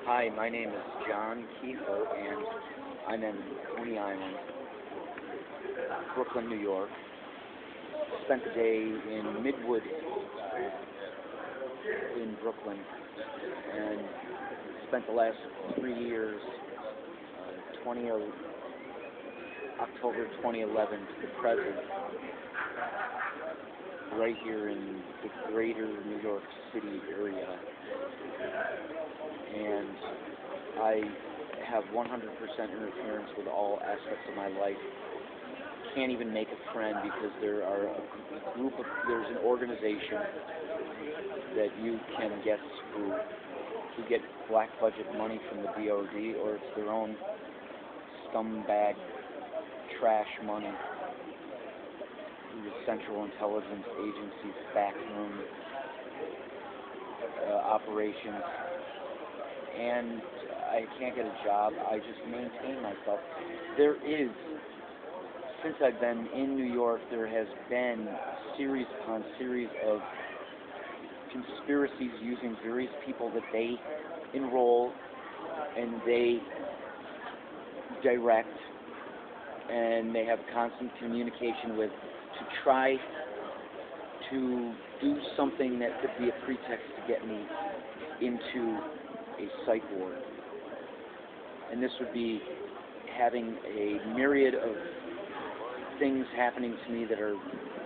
Hi, my name is John Kehoe, and I'm in Coney Island, Brooklyn, New York. Spent the day in Midwood in Brooklyn, and spent the last 3 years, 20 October 2011 to the present, right here in the greater New York City area. And I have 100% interference with all aspects of my life. Can't even make a friend because there's an organization that you can guess who get black budget money from the DOD, or it's their own scumbag trash money through the Central Intelligence Agency's backroom operations. And I can't get a job. I just maintain myself. There is, since I've been in New York, there has been series upon series of conspiracies using various people that they enroll and they direct and they have constant communication with, to try to do something that could be a pretext to get me into a psych ward. And this would be having a myriad of things happening to me that are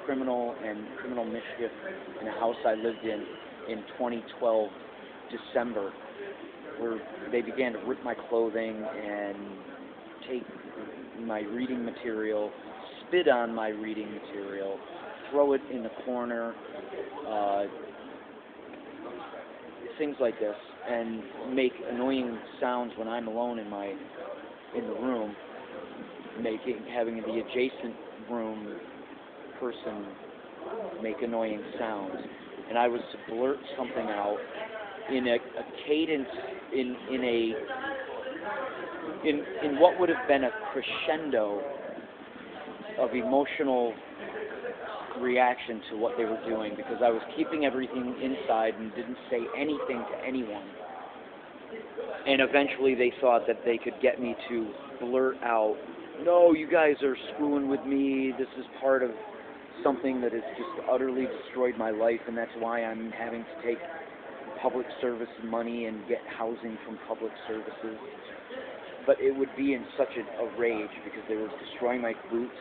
criminal and criminal mischief in a house I lived in 2012 December, where they began to rip my clothing and take my reading material, spit on my reading material, throw it in the corner, things like this, and make annoying sounds when I'm alone in the room, having the adjacent room person make annoying sounds. And I was to blurt something out in a cadence, in what would have been a crescendo of emotional reaction to what they were doing, because I was keeping everything inside and didn't say anything to anyone. And eventually they thought that they could get me to blurt out, "No, you guys are screwing with me. This is part of something that has just utterly destroyed my life, and that's why I'm having to take public service money and get housing from public services." But it would be in such a rage because they were destroying my boots,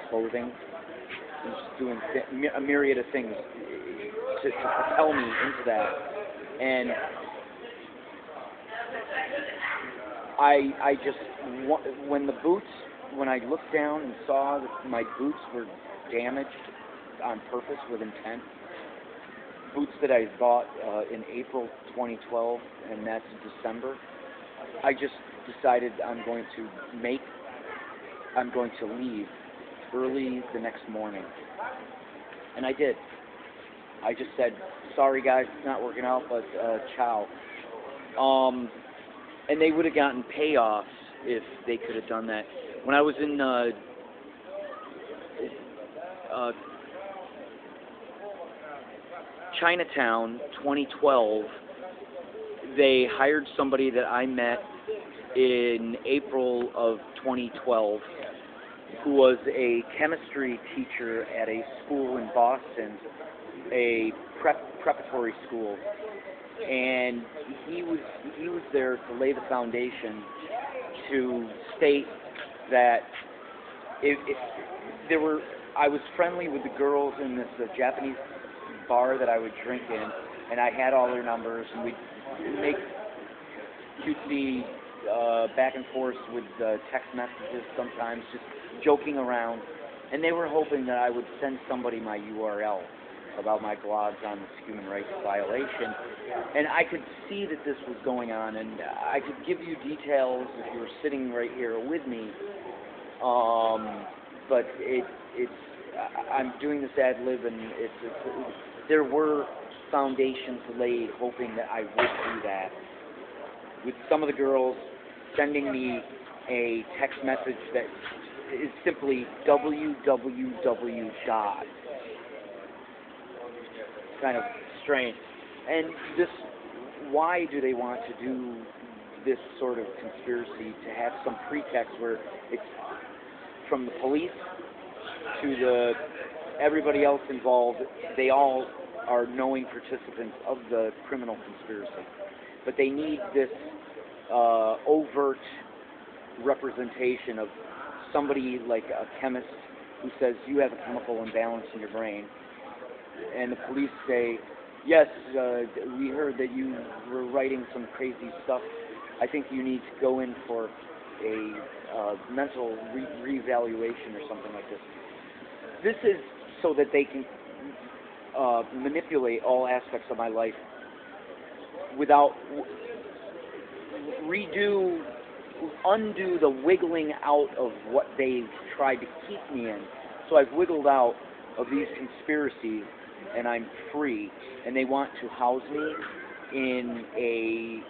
clothing, and just doing a myriad of things to propel me into that. And I just, when I looked down and saw that my boots were damaged on purpose with intent, boots that I bought in April 2012, and that's December, I just decided I'm going to leave early the next morning. And I did. I just said, "Sorry guys, it's not working out, but ciao." And they would have gotten payoffs if they could have done that. When I was in Chinatown 2012, they hired somebody that I met in April of 2012 who was a chemistry teacher at a school in Boston, a preparatory school, and he was there to lay the foundation to state that I was friendly with the girls in this Japanese bar that I would drink in, and I had all their numbers, and we'd make cutesy back and forth with text messages sometimes, just joking around. And they were hoping that I would send somebody my URL about my blogs on this human rights violation. And I could see that this was going on, and I could give you details if you were sitting right here with me. But I'm doing this ad lib, and there were foundations laid hoping that I would do that. With some of the girls sending me a text message that is simply www. Kind of strange. And this why do they want to do this sort of conspiracy, to have some pretext where it's from the police to everybody else involved, they all are knowing participants of the criminal conspiracy. But they need this overt representation of somebody like a chemist who says you have a chemical imbalance in your brain, and the police say, yes, we heard that you were writing some crazy stuff. I think you need to go in for a mental reevaluation or something like this. This is so that they can manipulate all aspects of my life without undo the wiggling out of what they've tried to keep me in. So I've wiggled out of these conspiracies, and I'm free, and they want to house me in a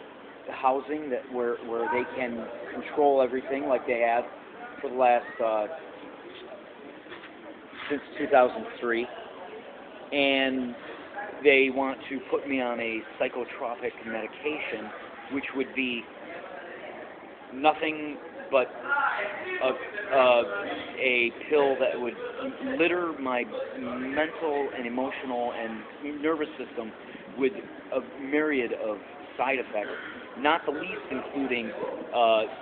housing where they can control everything like they have for the last since 2003, and they want to put me on a psychotropic medication, which would be nothing but a pill that would litter my mental and emotional and nervous system with a myriad of side effects, not the least including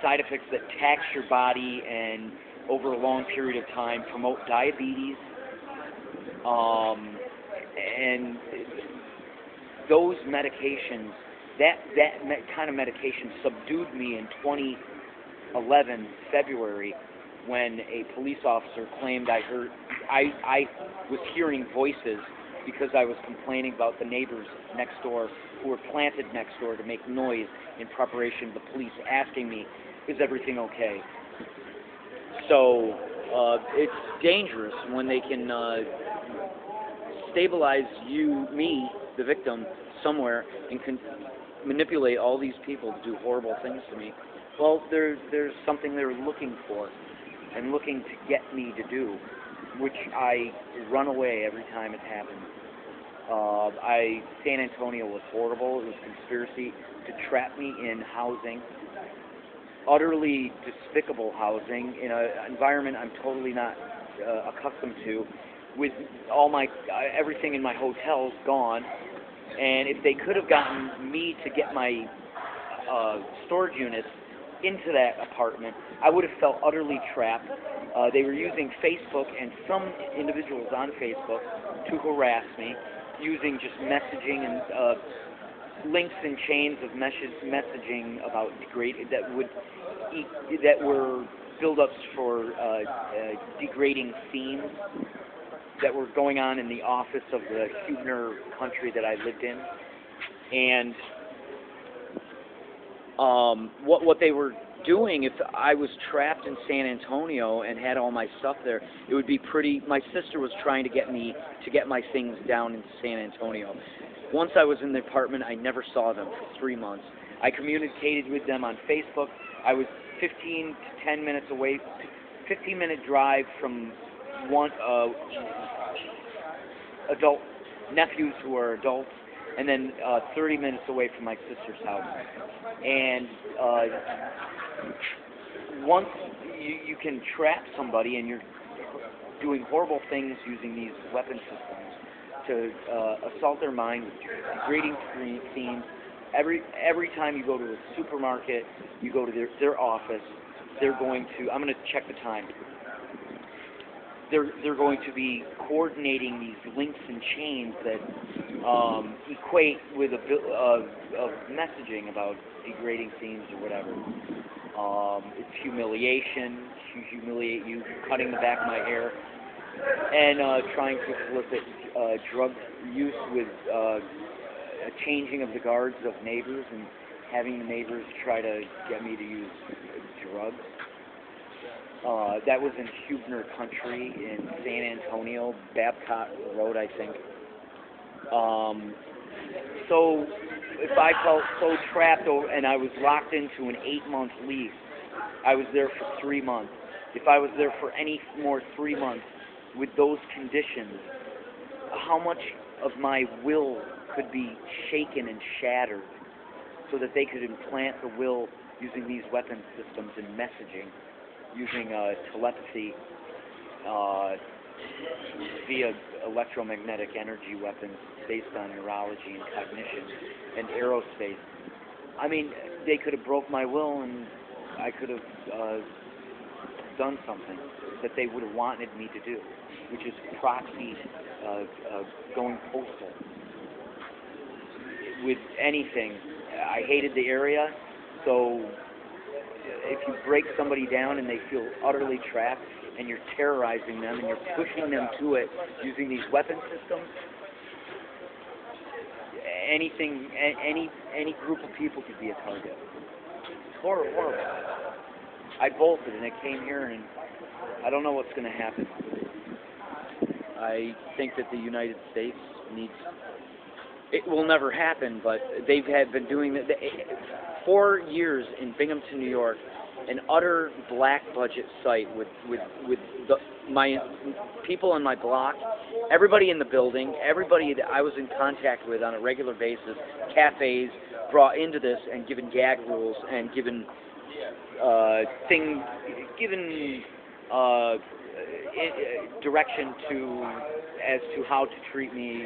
side effects that tax your body and over a long period of time promote diabetes, and those medications, that kind of medication subdued me in 2011, February, when a police officer claimed I was hearing voices because I was complaining about the neighbors next door who were planted next door to make noise in preparation of the police asking me, is everything okay? So it's dangerous when they can stabilize me, the victim, somewhere, and can manipulate all these people to do horrible things to me. Well, there's something they're looking for and looking to get me to do, which I run away every time it happens. San Antonio was horrible. It was a conspiracy to trap me in housing, utterly despicable housing, in an environment I'm totally not accustomed to, with all my everything in my hotels gone. And if they could have gotten me to get my storage units into that apartment, I would have felt utterly trapped. They were using Facebook and some individuals on Facebook to harass me, using just messaging and links and chains of messaging about that were build-ups for degrading scenes that were going on in the office of the Huebner country that I lived in. And what they were doing, if I was trapped in San Antonio and had all my stuff there, it would be pretty. My sister was trying to get me to get my things down in San Antonio. Once I was in the apartment, I never saw them for 3 months. I communicated with them on Facebook. I was 15 to 10 minutes away, 15-minute drive from one adult nephews who are adults, and then 30 minutes away from my sister's house. And once you can trap somebody, and you're doing horrible things using these weapon systems to assault their mind with degrading scenes. Every time you go to a supermarket, you go to their office, they're going to, I'm going to check the time. They're going to be coordinating these links and chains that equate with of messaging about degrading scenes or whatever. It's humiliation, humiliate you, cutting the back of my hair, and trying to solicit drug use with a changing of the guards of neighbors and having the neighbors try to get me to use drugs. That was in Huebner country in San Antonio, Babcock Road, I think. So if I felt so trapped and I was locked into an 8-month lease, I was there for 3 months. If I was there for any more 3 months with those conditions, how much of my will could be shaken and shattered so that they could implant the will using these weapon systems and messaging, using telepathy via electromagnetic energy weapons based on neurology and cognition and aerospace. I mean, they could have broke my will and I could have done something that they would have wanted me to do, which is proxy going postal. With anything, I hated the area, so if you break somebody down and they feel utterly trapped and you're terrorizing them and you're pushing them to it using these weapon systems, anything, any group of people could be a target. Horrible. I bolted and I came here and I don't know what's going to happen. I think that the United States needs, it will never happen, but they've been doing it 4 years in Binghamton, New York, an utter black budget site with my people on my block, everybody in the building, everybody that I was in contact with on a regular basis, cafes, brought into this and given gag rules and given direction as to how to treat me,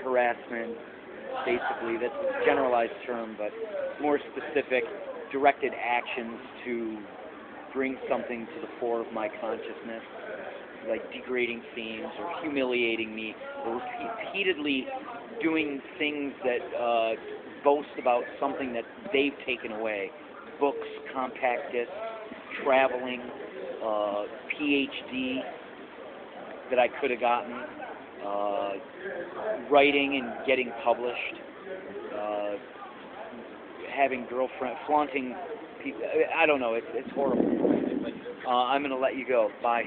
harassment, basically. That's a generalized term, but more specific, directed actions to bring something to the fore of my consciousness, like degrading themes or humiliating me, or repeatedly doing things that boast about something that they've taken away. Books, compact discs, traveling, PhD that I could have gotten, writing and getting published, having girlfriend, flaunting people. I don't know, it's horrible. I'm going to let you go. Bye.